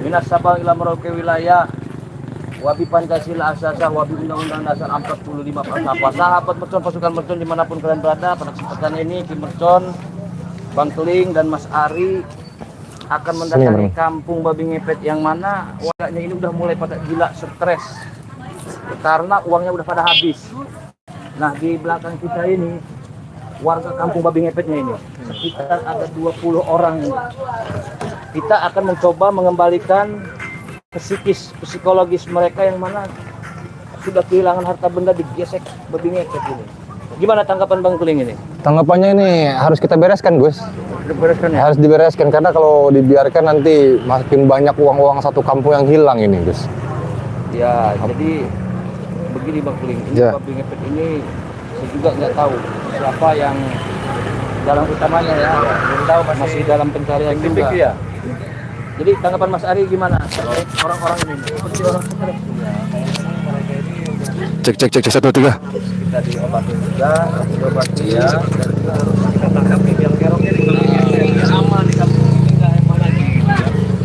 Minas Sabang ila Merauke wilayah. Wabi Pancasila Asasa, wabi Undang-Undang Dasar 45 Apa sahabat mercon, pasukan mercon dimanapun kalian berada, pada kesempatan ini Kim Mercon, Bang Keling dan Mas Ari akan mendatangi kampung Babi Ngepet yang mana warganya ini udah mulai pada gila stres karena uangnya udah pada habis. Nah, di belakang kita ini warga kampung Babi Ngepetnya ini sekitar ada 20 orang ini. Kita akan mencoba mengembalikan psikologis mereka yang mana sudah kehilangan harta benda digesek Babi Ngepet ini. Gimana tanggapan Bang Keling ini? Tanggapannya ini harus kita bereskan, Gus. Dibereskan ya? Harus dibereskan karena kalau dibiarkan nanti makin banyak uang-uang satu kampung yang hilang ini, Gus. Ya, jadi begini Bang Keling, ini Ya. Babi Ngepet ini saya juga nggak tahu siapa yang dalam utamanya ya. Belum tahu, masih dalam pencarian juga. Ya. Jadi tanggapan Mas Ari gimana? Orang-orang ini seperti orang stres. Cek 1 2 3. Kita diobati juga, diobati ya. Dan juga harus kita tangkap yang keroknya di aman di kampung ini nggak emang lagi.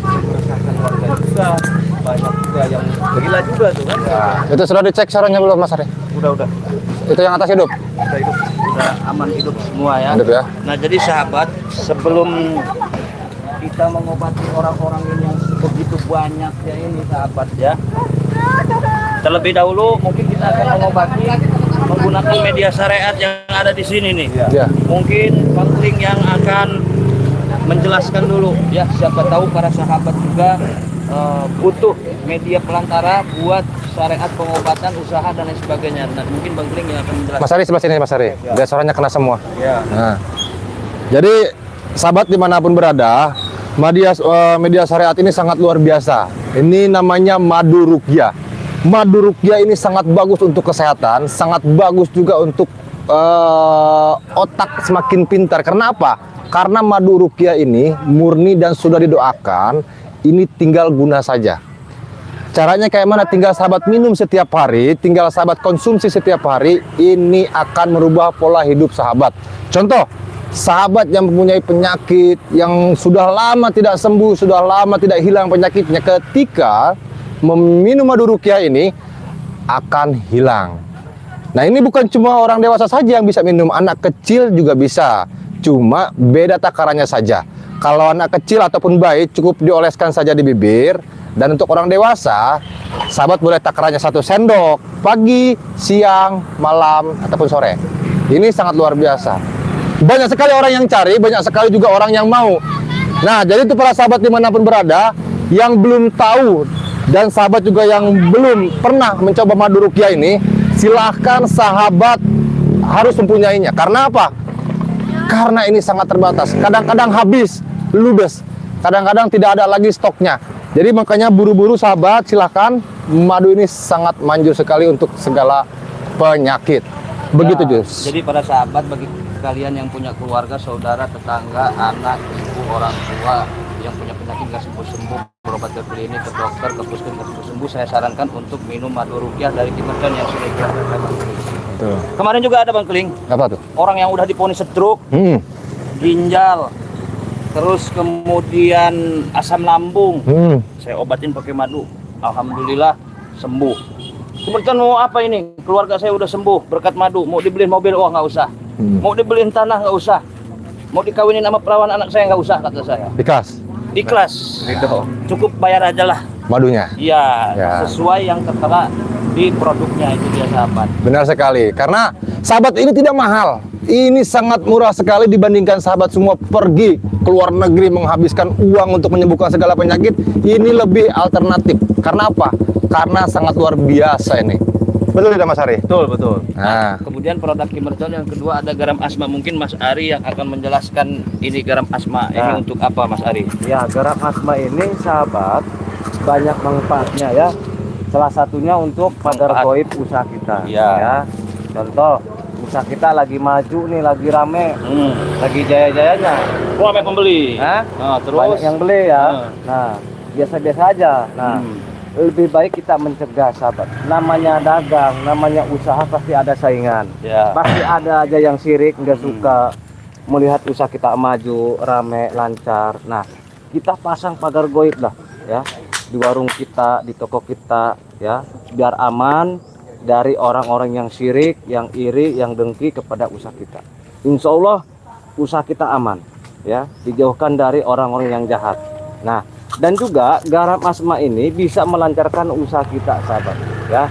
Merasakan warga juga banyak juga yang gila juga tuh kan. Ya. Itu sudah dicek sarannya belum, Mas Ari? Udah. Itu yang atas hidup? Udah hidup, udah aman hidup semua ya. Hidup ya. Nah jadi sahabat, sebelum kita mengobati orang-orang ini yang begitu banyaknya ini sahabat ya, terlebih dahulu mungkin kita akan mengobati menggunakan media syariat yang ada di sini nih. Ya. Mungkin Bang Keling yang akan menjelaskan dulu ya, siapa tahu para sahabat juga butuh media pelantara buat syariat pengobatan, usaha dan lain sebagainya. Nah, mungkin Bang Keling yang akan menjelaskan. Mas Ari sebelah sini, Mas Ari. Biar suaranya kena semua. Ya. Nah. Jadi sahabat dimanapun berada, media syariat ini sangat luar biasa. Ini namanya Madu Ruqyah. Madu Ruqyah ini sangat bagus untuk kesehatan, sangat bagus juga untuk otak semakin pintar. Karena apa? Karena Madu Ruqyah ini murni dan sudah didoakan, ini tinggal guna saja. Caranya kayak mana? Tinggal sahabat minum setiap hari, tinggal sahabat konsumsi setiap hari, ini akan merubah pola hidup sahabat. Contoh, sahabat yang mempunyai penyakit yang sudah lama tidak sembuh, sudah lama tidak hilang penyakitnya, ketika meminum Madu Ruqyah ini akan hilang. Nah, ini bukan cuma orang dewasa saja yang bisa minum, anak kecil juga bisa. Cuma beda takarannya saja. Kalau anak kecil ataupun bayi cukup dioleskan saja di bibir, dan untuk orang dewasa sahabat boleh takarannya 1 sendok pagi, siang, malam ataupun sore. Ini sangat luar biasa. Banyak sekali orang yang cari, banyak sekali juga orang yang mau. Nah, jadi itu para sahabat dimanapun berada yang belum tahu dan sahabat juga yang belum pernah mencoba Madu Ruqyah ini, silahkan sahabat harus mempunyainya. Karena apa? Karena ini sangat terbatas. Kadang-kadang habis, ludes. Kadang-kadang tidak ada lagi stoknya. Jadi makanya buru-buru sahabat, silahkan. Madu ini sangat manjur sekali untuk segala penyakit. Begitu, Jus. Jadi para sahabat, bagi kalian yang punya keluarga, saudara, tetangga, anak, ibu, orang tua yang punya penyakit nggak sembuh-sembuh, berobat ke klinik, ke dokter, ke puskesmas nggak sembuh-sembuh, saya sarankan untuk minum Madu Ruqyah dari Kim Mercon yang sudah dijelaskan Bang Keling. Betul. Kemarin juga ada Bang Keling, Apa tuh? orang yang udah divonis stroke, ginjal, terus kemudian asam lambung, saya obatin pakai madu, alhamdulillah sembuh. Kim Mercon mau apa ini? Keluarga saya udah sembuh berkat madu. Mau dibeliin mobil, oh nggak usah. Mau dibeliin tanah, nggak usah. Mau dikawinin sama perawan anak saya, nggak usah, kata saya. Ikhlas. Cukup bayar aja lah Madunya. Iya, Ya. sesuai yang tertera di produknya, itu dia sahabat. Benar sekali. Karena sahabat ini tidak mahal. Ini sangat murah sekali dibandingkan sahabat semua pergi ke luar negeri menghabiskan uang untuk menyembuhkan segala penyakit. Ini lebih alternatif. Karena apa? Karena sangat luar biasa ini. Betul tidak, Mas Ari? Betul. Nah, Kemudian produk Kim Mercon yang kedua ada garam asma. Mungkin Mas Ari yang akan menjelaskan ini garam asma ini untuk apa, Mas Ari? Ya, garam asma ini sahabat banyak manfaatnya ya. Salah satunya untuk pagar Manfaat. goib usaha kita. Iya. Ya. Contoh, usaha kita lagi maju nih, lagi rame, lagi jaya-jayanya. Ramai pembeli. Hah? Nah, terus Banyak yang beli ya. Nah, biasa-biasa aja. Nah, lebih baik kita mencegah sahabat. Namanya dagang, namanya usaha pasti ada saingan. Ya. Pasti ada aja yang sirik, nggak suka melihat usaha kita maju, rame, lancar. Nah, kita pasang pagar goib lah, ya. di warung kita, di toko kita, ya, biar aman dari orang-orang yang syirik, yang iri, yang dengki kepada usaha kita. Insya Allah usaha kita aman, ya, dijauhkan dari orang-orang yang jahat. Nah, dan juga garam Asma ini bisa melancarkan usaha kita, sahabat, ya.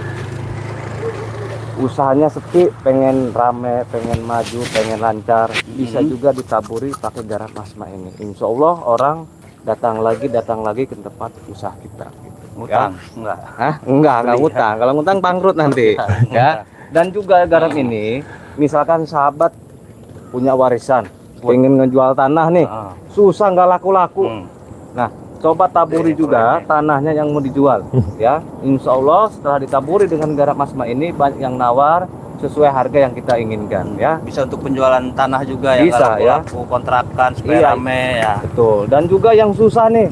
Usahanya sepi, pengen rame, pengen maju, pengen lancar, bisa juga ditaburi pakai garam Asma ini. Insya Allah orang datang lagi ke tempat usaha kita. Ngutang? Ya. Enggak. Hah? Enggak ngutang. Kalau ngutang bangkrut nanti. Ya. Dan juga garam ini, misalkan sahabat punya warisan, pengen ngejual tanah nih, susah nggak laku-laku. Nah, coba taburi juga tanahnya yang mau dijual, ya. Insya Allah setelah ditaburi dengan garam Asma ini banyak yang nawar sesuai harga yang kita inginkan, ya. Bisa untuk penjualan tanah juga ya, Bisa, kalau ya. laku, kontrakan supaya Iya. rame ya. Betul. Dan juga yang susah nih,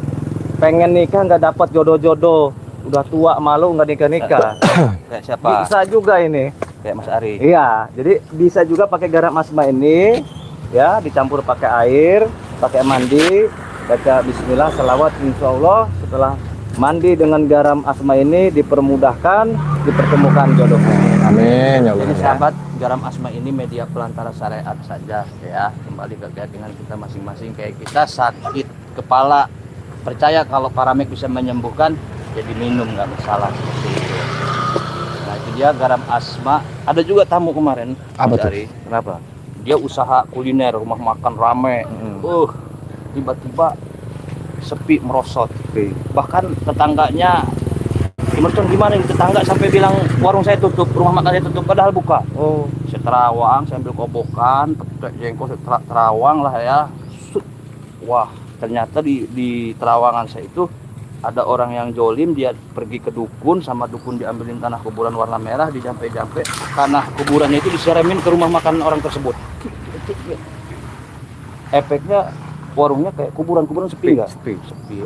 pengen nikah nggak dapat jodoh-jodoh, udah tua malu nggak nikah-nikah. Kayak siapa? Bisa juga ini. Kayak Mas Ari. Iya, jadi bisa juga pakai garam Asma ini, ya, dicampur pakai air, pakai mandi, baca bismillah, selawat, insya Allah setelah mandi dengan garam Asma ini dipermudahkan, dipertemukan jodohnya. Amin ya Allah. Jadi sahabat, garam Asma ini media pelantara syariat saja ya. Kembali ke keyakinan kita masing-masing. Kayak kita sakit kepala, percaya kalau Paramek bisa menyembuhkan, jadi minum nggak masalah seperti itu. Nah itu dia garam Asma. Ada juga tamu kemarin. Apa Mas tuh? Ari. Kenapa? Dia usaha kuliner, rumah makan rame. Tiba-tiba sepi, merosot. Bahkan tetangganya, Mercon gimana nih, tetangga sampai bilang warung saya tutup, rumah makan saya tutup, padahal buka. Saya terawang, saya ambil kobokan, petek jengkol, saya terawang lah ya. Wah, ternyata di terawangan saya itu ada orang yang jolim, dia pergi ke dukun, sama dukun diambilin tanah kuburan warna merah, dijampe-jampe tanah kuburannya itu disiramin ke rumah makan orang tersebut. Efeknya warungnya kayak kuburan sepi nggak? Sepi.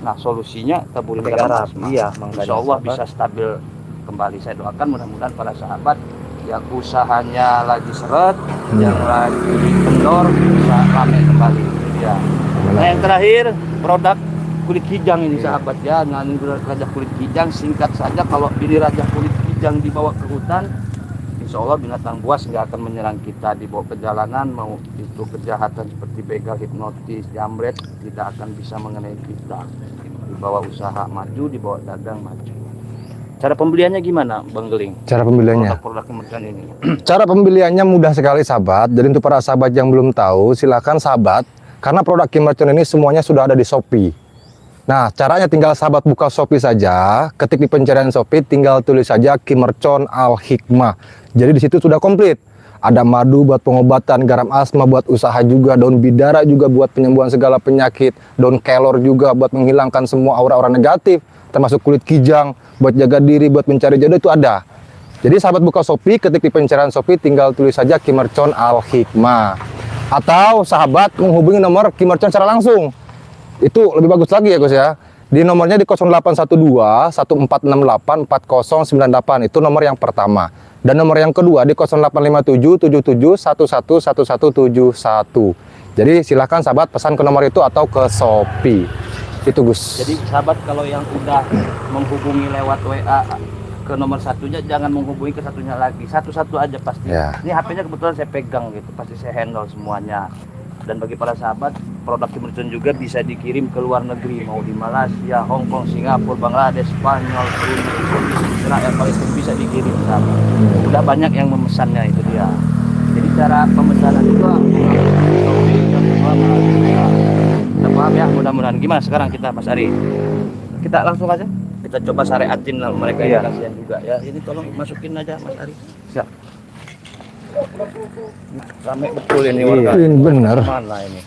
Nah solusinya taburin garam Asma. Iya, Insya Allah bisa stabil kembali. Saya doakan mudah-mudahan para sahabat yang usahanya lagi seret, yang lagi kendor bisa ramai kembali. Ya. Nah yang terakhir produk kulit kijang ini sahabat ya. Nah ini raja kulit kijang, singkat saja kalau ini raja kulit kijang dibawa ke hutan, insya Allah binatang buas nggak akan menyerang kita. Dibawa perjalanan, mau itu kejahatan seperti begal, hipnotis, jamret tidak akan bisa mengenai kita. Dibawa usaha maju, dibawa dagang maju. Cara pembeliannya gimana Bang Geling? Cara pembeliannya. Produk kementerian ini. Cara pembeliannya mudah sekali sahabat. Jadi untuk para sahabat yang belum tahu, silakan sahabat. Karena produk Kim Merchant ini semuanya sudah ada di Shopee. Nah, caranya tinggal sahabat buka Shopee saja, ketik di pencarian Shopee, tinggal tulis saja Kim Merchant Al Hikmah. Jadi di situ sudah komplit. Ada madu buat pengobatan, garam Asma buat usaha juga, daun bidara juga buat penyembuhan segala penyakit, daun kelor juga buat menghilangkan semua aura-aura negatif, termasuk kulit kijang buat jaga diri, buat mencari jodoh itu ada. Jadi sahabat buka Shopee, ketik di pencarian Shopee, tinggal tulis saja Kim Merchant Al Hikmah. Atau sahabat menghubungi nomor Kim Merchant secara langsung. Itu lebih bagus lagi ya Gus ya. Di nomornya di 0812 1468 4098, itu nomor yang pertama. Dan nomor yang kedua di 0857 77 11 1171. Jadi silahkan sahabat pesan ke nomor itu atau ke Shopee. Itu Gus. Jadi sahabat kalau yang udah menghubungi lewat WA ke nomor satunya, jangan menghubungi ke satunya lagi. Satu-satu aja pasti. Ya. Ini HP-nya kebetulan saya pegang gitu, pasti saya handle semuanya. Dan bagi para sahabat, produk Kim Merchant juga bisa dikirim ke luar negeri, mau di Malaysia, Hong Kong, Singapura, Bangladesh, Spanyol, Israel, Palestina, bisa dikirim sahabat. Udah banyak yang memesannya, itu dia. Jadi cara pemesanan juga kita paham ya, mudah-mudahan. Gimana sekarang kita Mas Ari? Kita langsung aja. Kita coba syariatin lah mereka Iya. yang kasihan juga ya. Ini tolong masukin aja Mas Ari. Siap. Rame betul ini warga. Ini bener. Mana ini?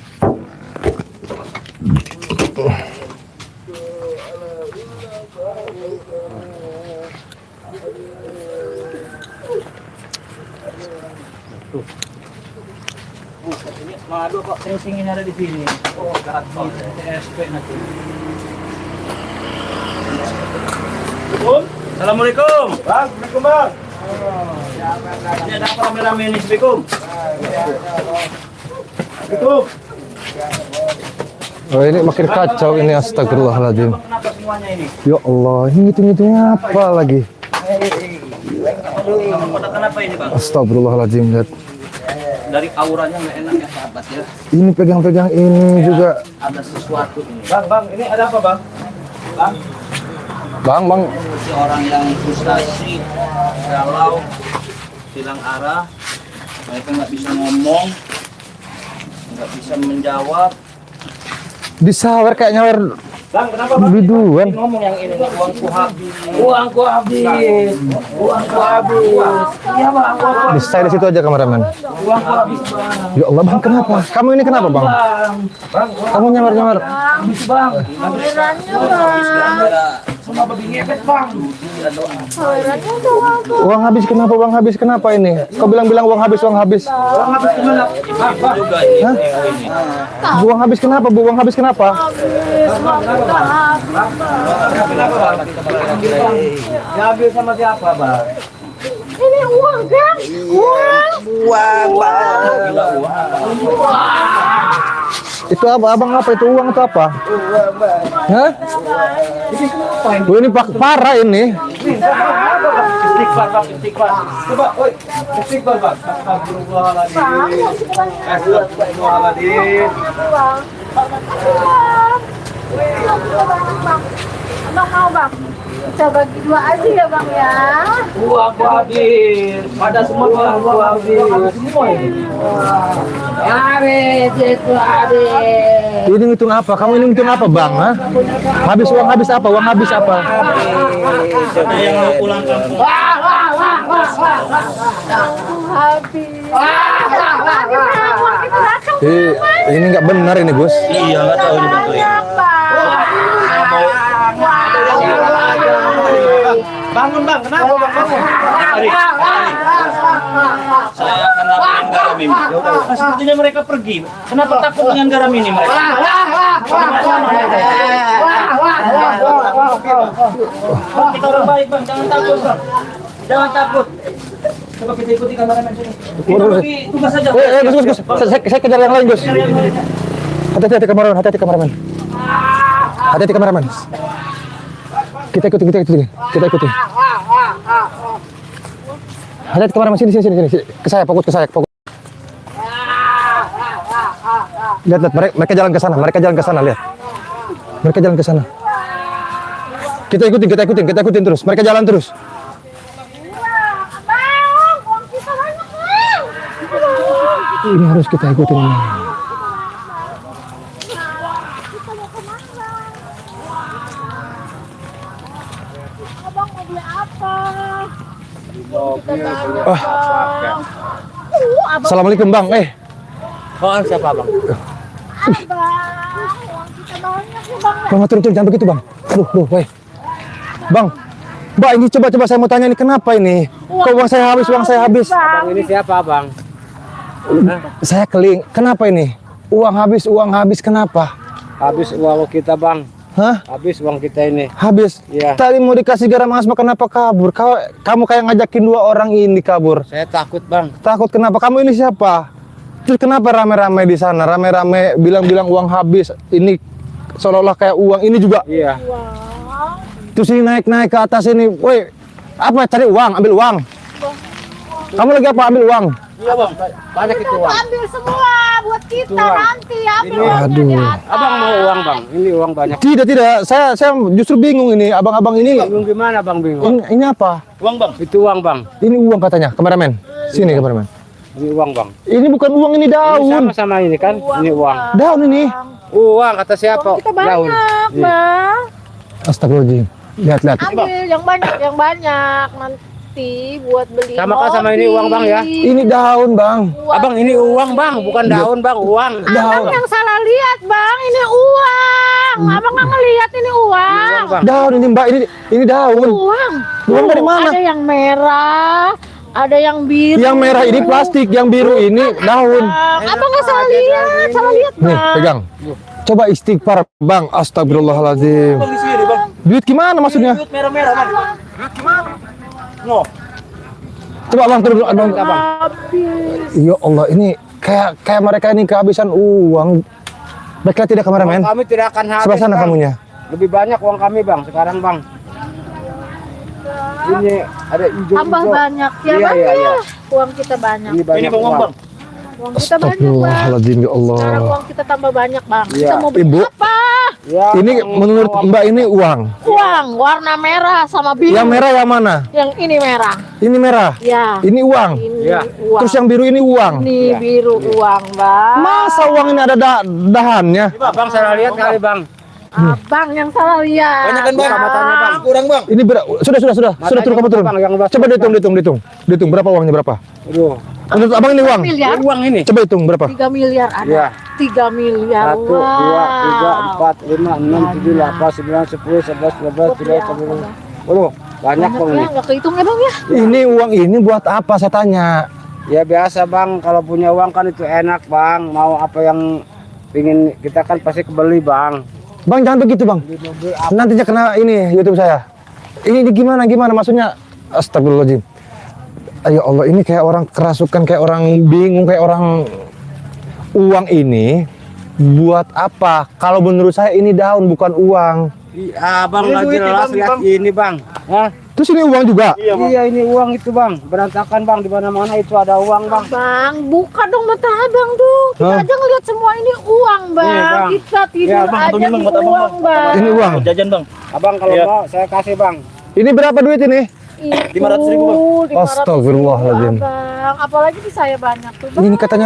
Madu kok sing-singin ada di sini. Oh, gagal. TSP nanti. Assalamualaikum. Bang, Assalamualaikum Bang. Ini ada apa rame-rame ini, Assalamualaikum. Assalamualaikum. Oh ini makin kacau ini, astagfirullahaladzim. Kenapa semua semuanya ini. Ya Allah, ini ngitung-ngitungnya apa lagi? Kamu pada kenapa ini bang? Astagfirullahaladzim, lihat. Dari auranya nggak enak ya sahabat ya. Ini pegang-pegang ini juga. Ada sesuatu ini. Bang, ini ada apa bang? Bang. Seperti orang yang frustasi, galau, hilang arah. Mereka nggak bisa ngomong, nggak bisa menjawab. Disawer kayak nyawer Bang, kenapa bang? biduan. Ngomong yang ini, uangku habis. Uangku habis. Uangku habis. Iya bang, uangku habis. Di style situ aja kameramen. Uangku habis bang. Ya Allah bang, kenapa? Kamu ini kenapa bang? Kamu nyamar-nyamar. Habis bang. Kameranya bang. Semua babi ngepet bang. Kameranya bang. Uang habis kenapa bang? Habis kenapa ini? Kau bilang-bilang uang habis, uang habis. Uang habis kemana? Bang juga ini. Hah? Uang habis kenapa bu? Uang habis kenapa? Kenapa bang? Diambil sama siapa bang? Ini uang kan? Uang. Itu apa? Abang apa itu uang itu apa? Hah? Bu, ini parah ini. Istighfar bang, istighfar. Coba, oi, istighfar bang. Astagfirullahaladzim. Astagfirullahaladzim. Abang mau bang? Kita bagi dua aja ya bang ya. Uangku habis. Pada semua uangku habis. Semua ini. Habis itu habis. Ini ngitung apa? Kamu ini ngitung apa bang? Hah? Habis uang habis apa? Uang habis apa? Siapa yang mau pulang kampung? Habis. Ini nggak benar ini Gus. Iya, nggak tahu dibantuin. Bangun bang, kenapa bang? Bangun. Saya akan laporin garam ini. Sepertinya mereka pergi. Kenapa takut dengan garam ini mereka? Kita orang baik bang, jangan takut bang. Jangan takut. Coba kita ikuti kameramen sini. Kita bagi tugas saja. Gus. Saya kejar yang lain Gus. Hati-hati kameramen, hati-hati kameramen. Hati-hati kameramen. Kita ikuti. Hati-hati kameramen sini. Ke saya, fokus. Lihat, mereka jalan ke sana, lihat. Mereka jalan ke sana. Kita ikutin terus. Mereka jalan terus. Ini harus kita ikutin ini. Abang mau beli apa? Assalamualaikum bang. Oh, siapa bang? Abang, uang kita banyak nih bang. Bang, turun, jangan begitu bang. Aduh, Bang, Mbak ini coba saya mau tanya ini kenapa ini? Kok uang saya habis? Bang, ini siapa bang? Saya keling. Kenapa ini? Uang habis kenapa? Habis uang kita bang. Hah? Habis uang kita ini. Habis? Iya. Tadi mau dikasih garam asma kenapa kabur? Kamu kayak ngajakin dua orang ini kabur. Saya takut bang. Takut kenapa? Kamu ini siapa? Terus kenapa rame-rame di sana? Rame-rame bilang-bilang uang habis. Ini seolah-olah kayak uang ini juga. Iya. Terus ini naik ke atas ini. Woi, apa cari uang? Ambil uang. Kamu lagi apa? Ambil uang. Iya bang. Banyak itu uang. Ambil semua buat kita Uang. nanti. Ambil Ini- uangnya di Aduh. atas. Abang mau uang bang. Ini uang banyak. Tidak. Saya justru bingung ini. Abang-abang ini. Bingung gimana bang bingung? Ini apa? Uang bang. Itu uang bang. Ini uang katanya. Kameramen. Sini kameramen. Ini uang bang. Ini bukan uang, ini Ini daun. sama-sama ini kan. Ini uang. Daun ini. Uang kata siapa? Kita Daun. banyak Iya. bang. Astagfirullahaladzim. Lihat. Ambil yang banyak nanti buat beli. Sama kan sama ini uang, Bang, ya? Ini daun, Bang. Abang ini uang bang, bukan daun bang, uang. Abang yang salah lihat bang, ini uang. Abang nggak ngelihat ini uang. Uang bang. Daun ini, Mbak. Ini daun. Uang. Uang dari mana? Ada yang merah, ada yang biru. Yang merah ini plastik, yang biru ini daun. Abang nggak salah lihat, Nih, bang. pegang. Coba istighfar, Bang. Astagfirullahaladzim. Duit gimana maksudnya? Merah-merah bang. No. Coba Bang turun dulu, Bang. Habis. Ya Allah, ini kayak mereka ini kehabisan uang. Baiklah tidak kameramen. Kami tidak akan habis. Sebelah sana Bang. kamunya. lebih banyak uang kami bang sekarang bang. Ini ada hijau. Tambah banyak ya Iya, bang iya, ya. iya. Uang kita banyak. Ini banyak uang bang. Uang kita banyak bang. Astagfirullahaladzim ya Allah. Sekarang uang kita tambah banyak bang. Iya. Kita mau beli Ibu. apa? Ya, Ini Bang, menurut Mbak ini uang. Uang warna merah sama biru. Yang merah yang mana? Yang ini merah. Ini merah. Ya. Ini uang. Ini Iya. uang. Terus yang biru ini uang. Ini Iya. biru uang bang. Masa uang ini ada dahannya? Coba bang saya lihat kali bang. Abang yang salah lihat. Banyak kan bang? Matanya bang. Kurang bang. Ini sudah turun kamu turun. Bang, yang bang. Coba dihitung berapa uangnya berapa? Aduh. Menurut abang ini uang? Miliar. Uang ini. Coba hitung berapa? 3 miliar ada. Iya. 3 miliar. 1, 2, 3, 4, 5, 6, 7, 8, 9, 10, 11, 12, 13, 14. Waduh, banyak bang ya, ini. nggak kehitung ya bang ya. Ini uang ini buat apa saya tanya? Ya biasa bang, kalau punya uang kan itu enak bang. Mau apa yang pingin kita kan pasti kebeli bang. Bang jangan begitu bang. Beli mobil apa? Nantinya kena ini YouTube saya. Ini gimana maksudnya? Astagfirullahaladzim. Ayo Allah, ini kayak orang kerasukan, kayak orang bingung, kayak orang uang ini buat apa? Kalau menurut saya ini daun bukan uang. Iya bang, nggak jelas lihat ini bang. Hah? Terus ini uang juga? Iya ini uang itu bang, berantakan bang, di mana-mana itu ada uang bang. Bang, buka dong mata abang tuh. Kita Hah? aja ngeliat semua ini uang bang. Iya, Bang. Kita tidur Iya, Bang, aja ambil, Bang, di buat abang, uang bang. Ini uang. Jajan bang. Abang kalau mau saya kasih bang. Ini berapa duit ini? 500.000, Bang. 500.000, Astagfirullahaladzim. Bang, apalagi di saya banyak tuh bang. Ini katanya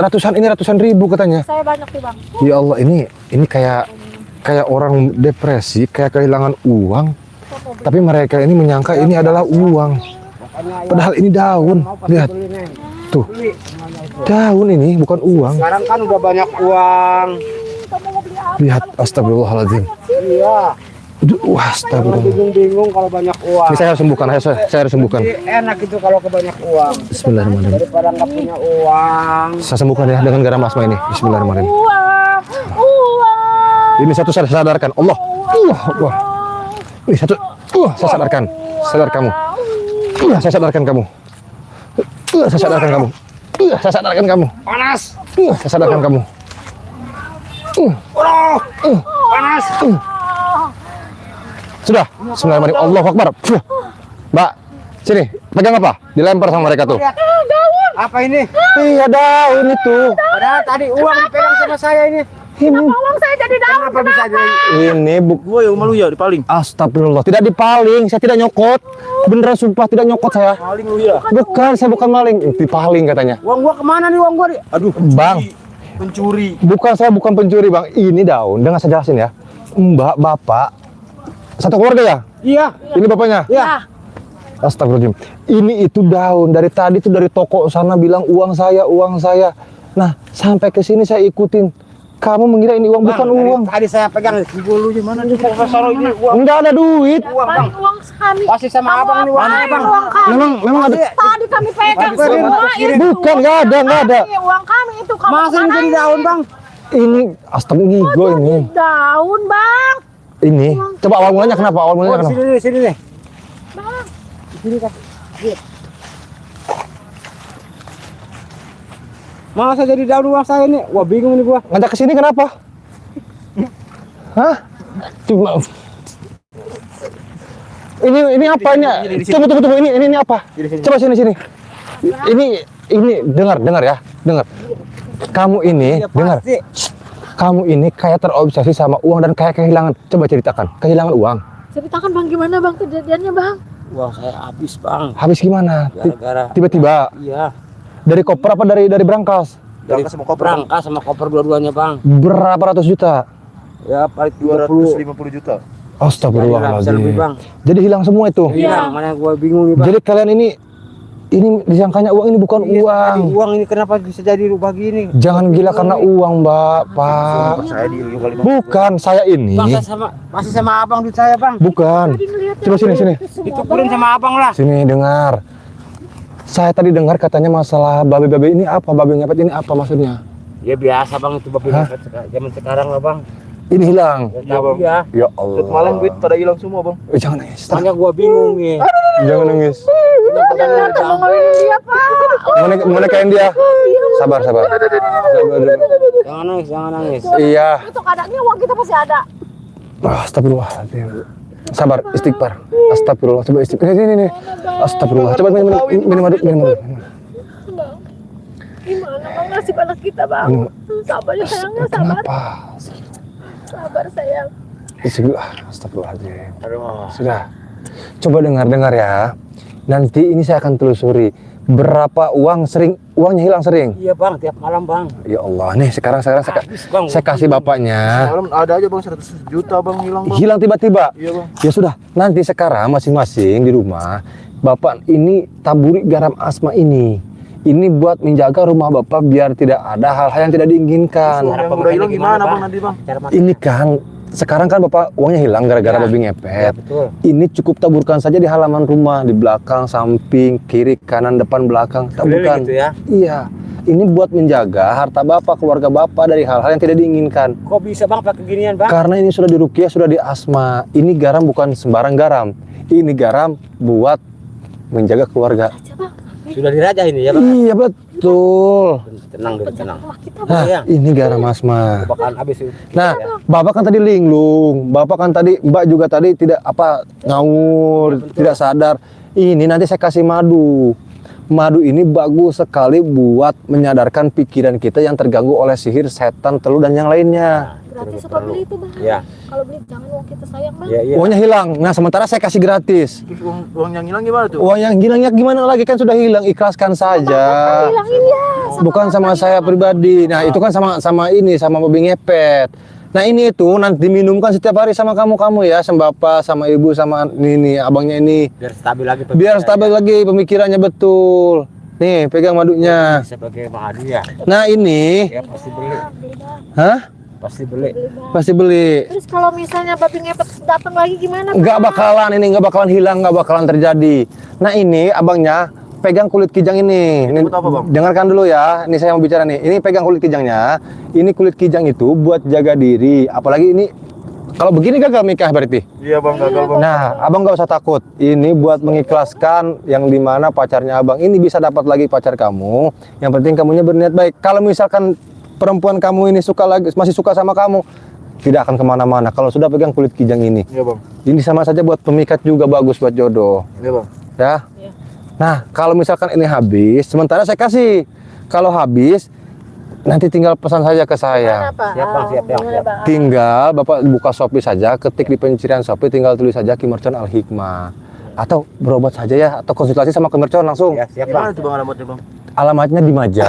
ratusan ribu katanya. Saya banyak tuh bang. Ya Allah, ini kayak orang depresi, kayak kehilangan uang. Tapi mereka ini menyangka ini adalah uang. Makanya ya, Padahal ini daun. mau pasti Lihat, beli, Neng. tuh. Beli semuanya itu. Daun ini bukan uang. Sekarang kan udah banyak uang. Kamu mau beli apa? Lihat, astagfirullahaladzim. Iya. Wah, Jangan astagfirullah. bingung-bingung kalau banyak uang. Ini saya harus sembuhkan, saya harus sembuhkan. Jadi enak itu kalau kebanyak uang. Bismillahirrahmanirrahim. Daripada nggak punya uang. Saya sembuhkan ya dengan garam asma ini. Bismillahirrahmanirrahim. Uang. Ini satu saya sadarkan. Allah. Wah. Ini satu. Saya sadarkan. Sadar kamu. Saya sadarkan kamu. Saya sadarkan kamu. Saya sadarkan kamu. Panas. Saya sadarkan kamu. Panas. Sudah. Bismillahirrahmanirrahim. Allahu Akbar. Mbak, sini. Pegang apa? Dilempar sama mereka tuh. Apa ini? Iya, daun itu. Padahal tadi uang dipegang sama saya ini. Ini. Uang saya jadi daun. Kenapa bisa jadi? Ini Gua yang malu ya dipaling. Astagfirullah. Tidak dipaling. Saya tidak nyokot. Beneran sumpah tidak nyokot saya. Paling lu ya. Bukan, saya bukan maling. Dipaling katanya. Uang gua kemana nih uang gua? Aduh, Bang, pencuri. bukan saya bukan pencuri bang. Ini daun. Dengar saya jelasin ya. Mbak, bapak, satu keluarga ya? Iya. Ini bapaknya? Iya. Astagfirullahaladzim. Ini itu daun. Dari tadi tuh dari toko sana bilang uang saya, uang saya. Nah, sampai ke sini saya ikutin. Kamu mengira ini uang, bukan uang. Tadi saya pegang dulu gimana nih Profesor ini uang. Enggak ada duit. Uang bang. Uang kami. Pasti sama abang nih uangnya bang. Uang kami. Memang ada. Tadi kami pegang Tadi semua kirim. itu. Bukan, nggak ada. Ini uang kami itu kamu Masa ini jadi daun bang? Ini astagfirullah ini. Daun bang. Ini. Coba awal mulanya kenapa? Awal mulanya Oh, kenapa? sini nih, sini nih. Bang. Sini kan. Lihat. Masa jadi daun uang saya nih? Wah bingung nih gua. Ngajak ke sini kenapa? Hah? Cuma ini apa ini? Tunggu ini apa? Coba sini. Ini dengar ya, dengar. Kamu ini dengar. Kamu ini kayak terobsesi sama uang dan kayak kehilangan. Coba ceritakan, kehilangan uang. Ceritakan bang gimana bang kejadiannya bang? Uang saya habis bang. Habis gimana? Gara-gara. Tiba-tiba Iya. dari koper apa dari berangkas? Dari sama koper. Berangkas sama koper dua-duanya bang. Berapa ratus juta? Ya paling 250 juta. Astagfirullahaladzim. lebih bang. Jadi hilang semua itu. Hilang, mana gua bingung nih bang. Jadi kalian ini disangkanya uang ini bukan Iya, uang. tadi uang ini kenapa bisa jadi rubah gini? Jangan gila karena uang, Mbak, Pak. Saya di kali Bukan, saya ini. Bang saya sama masih sama abang duit saya bang. Bukan. Coba sini. Ditukurin sama abang lah. Sini dengar. Saya tadi dengar katanya masalah babe-babe ini apa? Babe ngepet ini apa maksudnya? Ya biasa bang itu babi ngepet zaman sekarang lah bang. Ini hilang. Ya, bang. Ya. Ya Allah. malam duit pada hilang semua, Bang. Jangan nangis. Makanya gua bingung nih. Jangan nangis. Tolong ngawinin dia pak. Mau nikahin dia. Sabar. Jangan nangis. Iya. Itu keadaannya uang kita pasti ada. Astagfirullahaladzim. Sabar, istighfar. Astagfirullah, coba istighfar. Ini. Astagfirullah. Coba minum madu. Bang, gimana bang nasib anak kita bang? Sabar ya sayangnya, sabar. Kenapa? Sabar sayang. Astagfirullahaladzim. Sudah. Coba dengar ya. Nanti ini saya akan telusuri. Berapa uangnya hilang sering? Iya bang, tiap malam bang. Ya Allah, nih sekarang saya kasih bapaknya. Malam ada aja bang 100 juta bang hilang bang. Hilang tiba-tiba. Iya bang. Ya sudah, nanti sekarang masing-masing di rumah, bapak ini taburi garam asma ini. Ini buat menjaga rumah bapak biar tidak ada hal-hal yang tidak diinginkan. Yang udah hilang gimana bang nanti bang? Ini kan sekarang kan bapak uangnya hilang gara-gara babi ngepet. Betul. Ini cukup taburkan saja di halaman rumah, di belakang, samping, kiri, kanan, depan, belakang. Taburkan. Gitu ya? Iya. Ini buat menjaga harta bapak, keluarga bapak dari hal-hal yang tidak diinginkan. Kok bisa bang pakai ginian bang? Karena ini sudah diruqyah, sudah diasma. Ini garam bukan sembarang garam. Ini garam buat menjaga keluarga. Sudah dirajah ini ya bang? Iya betul. Tenang dulu, tenang. Nah, ini garam asma. Bakalan habis itu. Nah, bapak kan tadi linglung, bapak kan tadi, mbak juga tadi tidak ngawur, tidak sadar. Ini nanti saya kasih madu. Madu ini bagus sekali buat menyadarkan pikiran kita yang terganggu oleh sihir, setan, telur dan yang lainnya. Berarti suka beli itu bang. Ya. Kalau beli jangan uang kita sayang bang. Iya. Uangnya hilang. Nah, sementara saya kasih gratis. Terus uang yang hilang gimana tuh? Uang yang hilangnya gimana lagi, kan sudah hilang, ikhlaskan saja. Hilangin ya. Bukan sama saya pribadi. Nah, itu kan sama babi ngepet. Nah, ini itu nanti diminumkan setiap hari sama kamu ya, sama bapak, sama ibu, sama ini abangnya ini. Biar stabil lagi. Biar stabil lagi pemikirannya, betul. Nih, pegang madunya. Sebagai madu ya. Nah, ini. Ya pasti beli. Hah? Pasti beli. Pasti beli. Terus kalau misalnya babi ngepet datang lagi gimana? Nggak bakalan hilang, nggak bakalan terjadi. Nah, ini abangnya pegang kulit kijang ini. Ini buat apa, Bang? dengarkan dulu ya. Ini saya mau bicara nih. Ini pegang kulit kijangnya. Ini kulit kijang itu buat jaga diri. Apalagi ini kalau begini gagal nikah berarti. Iya bang, gagal bang. Nah, abang nggak usah takut. Ini buat mengikhlaskan yang dimana pacarnya abang ini bisa dapat lagi pacar kamu. Yang penting kamunya berniat baik. Kalau misalkan perempuan kamu ini masih suka sama kamu, tidak akan kemana-mana. Kalau sudah pegang kulit kijang ini. Iya bang. Ini sama saja buat pemikat juga, bagus buat jodoh. Iya bang. Ya. Nah, kalau misalkan ini habis, sementara saya kasih. Kalau habis, nanti tinggal pesan saja ke saya. Siap bang, siap. Tinggal Bapak buka Shopee saja, ketik di pencarian Shopee, tinggal tulis saja Ki Mercon Al Hikmah. Atau berobat saja ya, atau konsultasi sama Ki Mercon langsung. Ya, siap Gimana bang. tuh bang alamatnya bang? Alamatnya di Maja.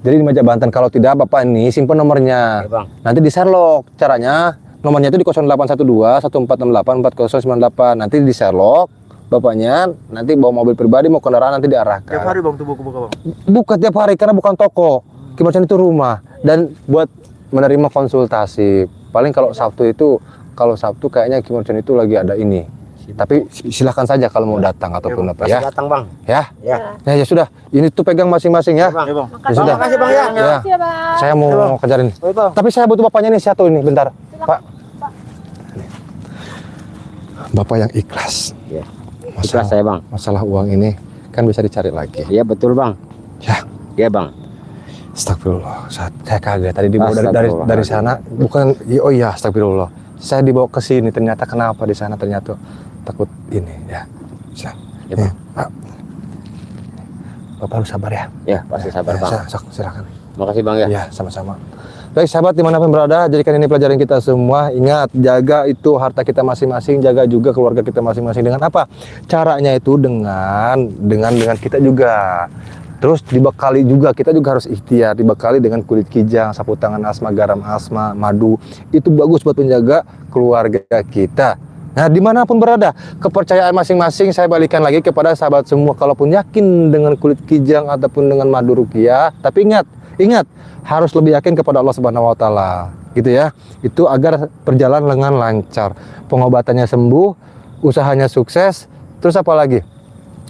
Jadi di Maja Banten. Kalau tidak, Bapak ini simpen nomornya. Iya, Bang. Nanti di Sherlock. Caranya nomornya itu di 0812 1468 4098. Nanti di Sherlock. Bapaknya nanti bawa mobil pribadi, mau kendaraan nanti diarahkan. Tiap hari bang tuh buka bang. Buka tiap hari karena bukan toko. Ki Mercon itu rumah dan buat menerima konsultasi. Paling kalau Sabtu kayaknya Ki Mercon itu lagi ada ini. Tapi silahkan saja kalau mau datang ataupun apa ya. Datang bang. Ya. Ya. Ya sudah. Ini tuh pegang masing-masing ya. Bang. Iya bang. Ya sudah. Makasih bang ya. Ya. Makasih ya bang. Saya mau kejarin. Oh, bang. Tapi saya butuh bapaknya nih, satu ini bentar. Pak. Bapak yang ikhlas. Ya. Ikhlas saya bang. Masalah uang ini kan bisa dicari lagi. Iya betul bang. Ya. Iya bang. Astagfirullah. Saya kaget tadi dibawa dari Astagfirullah. sana. Bukan. Oh iya, astagfirullah. Saya dibawa ke sini. Ternyata kenapa di sana ternyata takut ini ya. Ya, Bang. Pak. Bapak harus sabar ya. Ya pasti sabar bang. Silakan. Makasih bang ya. Ya, sama-sama. Baik sahabat dimanapun berada, jadikan ini pelajaran kita semua. Ingat, jaga itu harta kita masing-masing, jaga juga keluarga kita masing-masing. Dengan apa? Caranya itu dengan kita juga. Terus dibekali juga, kita juga harus ikhtiar, dibekali dengan kulit kijang, sapu tangan asma, garam asma, madu. Itu bagus buat menjaga keluarga kita. Nah, dimanapun berada, kepercayaan masing-masing saya balikan lagi kepada sahabat semua. Kalaupun yakin dengan kulit kijang ataupun dengan madu ruqyah, tapi ingat, harus lebih yakin kepada Allah Subhanahu wa taala. Gitu ya. Itu agar berjalan dengan lancar. Pengobatannya sembuh, usahanya sukses, terus apa lagi?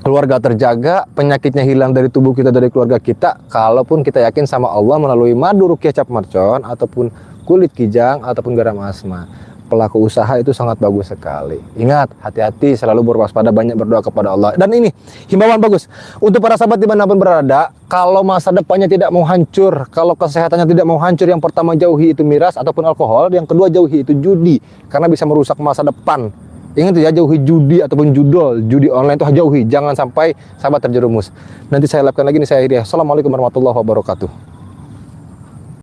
Keluarga terjaga, penyakitnya hilang dari tubuh kita, dari keluarga kita. Kalaupun kita yakin sama Allah melalui madu ruqyah Cap Mercon ataupun kulit kijang ataupun garam asma. pelaku usaha itu sangat bagus sekali. Ingat, hati-hati, selalu berwaspada, banyak berdoa kepada Allah. Dan ini, himbauan bagus. Untuk para sahabat dimanapun berada, kalau masa depannya tidak mau hancur, kalau kesehatannya tidak mau hancur, yang pertama jauhi itu miras ataupun alkohol, yang kedua jauhi itu judi, karena bisa merusak masa depan. Ingat ya, jauhi judi ataupun judol, judi online itu jauhi, jangan sampai sahabat terjerumus. Nanti saya lapkan lagi nih, saya akhiri. Assalamualaikum warahmatullahi wabarakatuh.